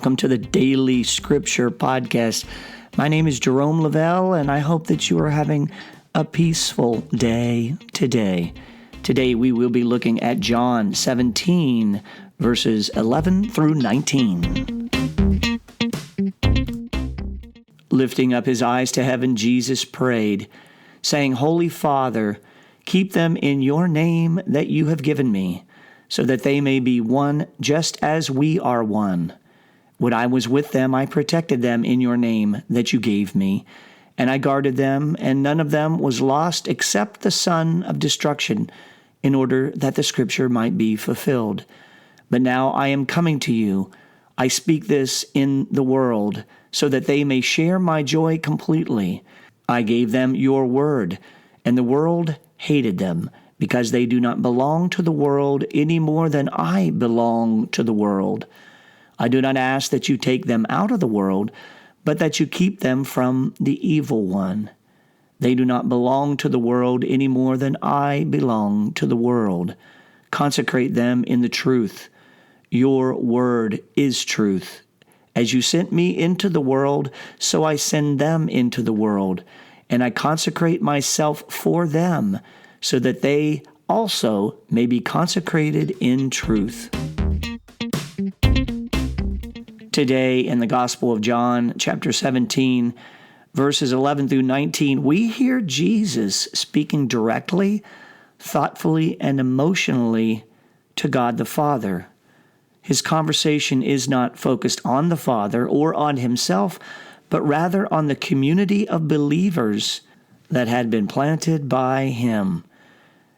welcome to the Daily Scripture Podcast. My name is Jerome Lavelle, and I hope that you are having a peaceful day today. Today we will be looking at John 17, verses 11 through 19. Lifting up his eyes to heaven, Jesus prayed, saying, Holy Father, keep them in your name that you have given me, so that they may be one just as we are one. When I was with them, I protected them in your name that you gave me, and I guarded them, and none of them was lost except the son of destruction, in order that the scripture might be fulfilled. But now I am coming to you. I speak this in the world, so that they may share my joy completely. I gave them your word, and the world hated them, because they do not belong to the world any more than I belong to the world. I do not ask that you take them out of the world, but that you keep them from the evil one. They do not belong to the world any more than I belong to the world. Consecrate them in the truth. Your word is truth. As you sent me into the world, so I send them into the world, and I consecrate myself for them, so that they also may be consecrated in truth. Today in the Gospel of John, chapter 17, verses 11 through 19, we hear Jesus speaking directly, thoughtfully, and emotionally to God the Father. His conversation is not focused on the Father or on himself, but rather on the community of believers that had been planted by him.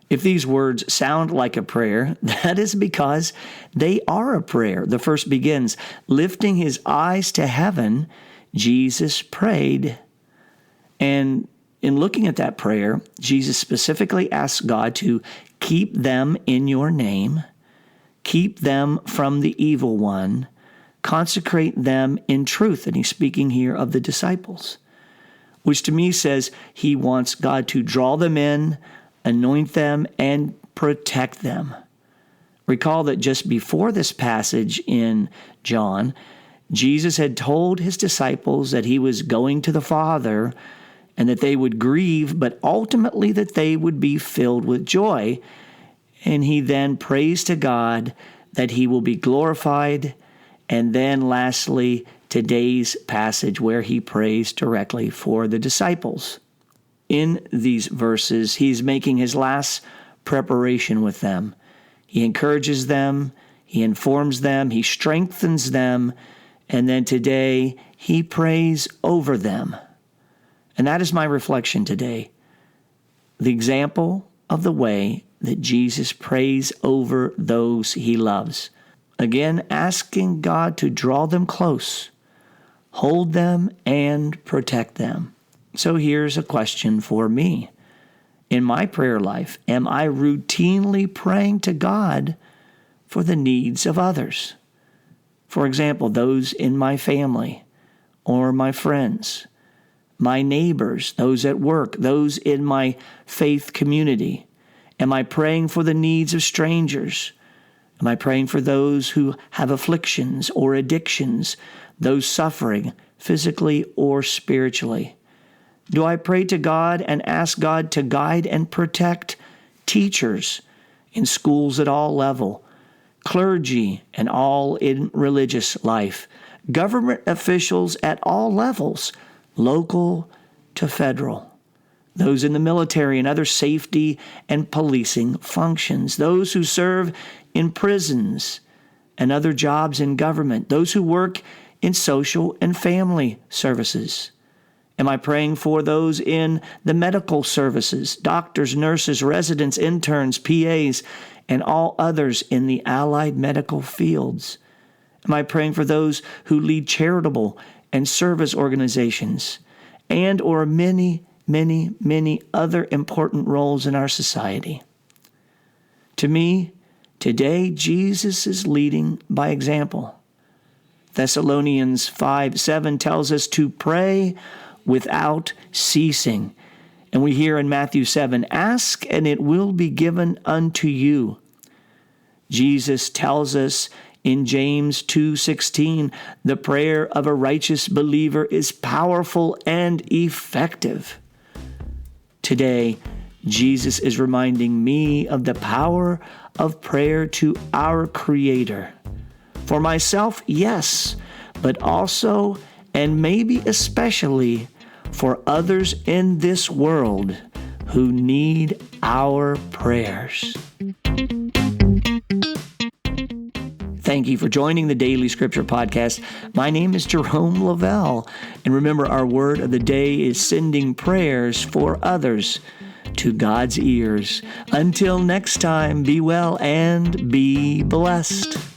If these words sound like a prayer, that is because they are a prayer. The first begins, lifting his eyes to heaven, Jesus prayed. And in looking at that prayer, Jesus specifically asks God to keep them in your name, keep them from the evil one, consecrate them in truth. And he's speaking here of the disciples, which to me says he wants God to draw them in, anoint them, and protect them. Recall that just before this passage in John, Jesus had told his disciples that he was going to the Father and that they would grieve, but ultimately that they would be filled with joy. And he then prays to God that he will be glorified. And then lastly, today's passage where he prays directly for the disciples. In these verses, he's making his last preparation with them. He encourages them, he informs them, he strengthens them, and then today he prays over them. And that is my reflection today. The example of the way that Jesus prays over those he loves. Again, asking God to draw them close, hold them, and protect them. So here's a question for me. In my prayer life, am I routinely praying to God for the needs of others? For example, those in my family or my friends, my neighbors, those at work, those in my faith community. Am I praying for the needs of strangers? Am I praying for those who have afflictions or addictions, those suffering physically or spiritually? Do I pray to God and ask God to guide and protect teachers in schools at all level, clergy and all in religious life, government officials at all levels, local to federal, those in the military and other safety and policing functions, those who serve in prisons and other jobs in government, those who work in social and family services? Am I praying for those in the medical services, doctors, nurses, residents, interns, PAs, and all others in the allied medical fields? Am I praying for those who lead charitable and service organizations and or many, many, many other important roles in our society? To me, today, Jesus is leading by example. Thessalonians 5:7 tells us to pray without ceasing. And we hear in Matthew 7, ask and it will be given unto you. Jesus tells us In James 2:16, the prayer of a righteous believer is powerful and effective. Today, Jesus is reminding me of the power of prayer to our Creator. For myself, yes, but also, and maybe especially, for others in this world who need our prayers. Thank you for joining the Daily Scripture Podcast. My name is Jerome Lavelle, and remember, our word of the day is sending prayers for others to God's ears. Until next time, be well and be blessed.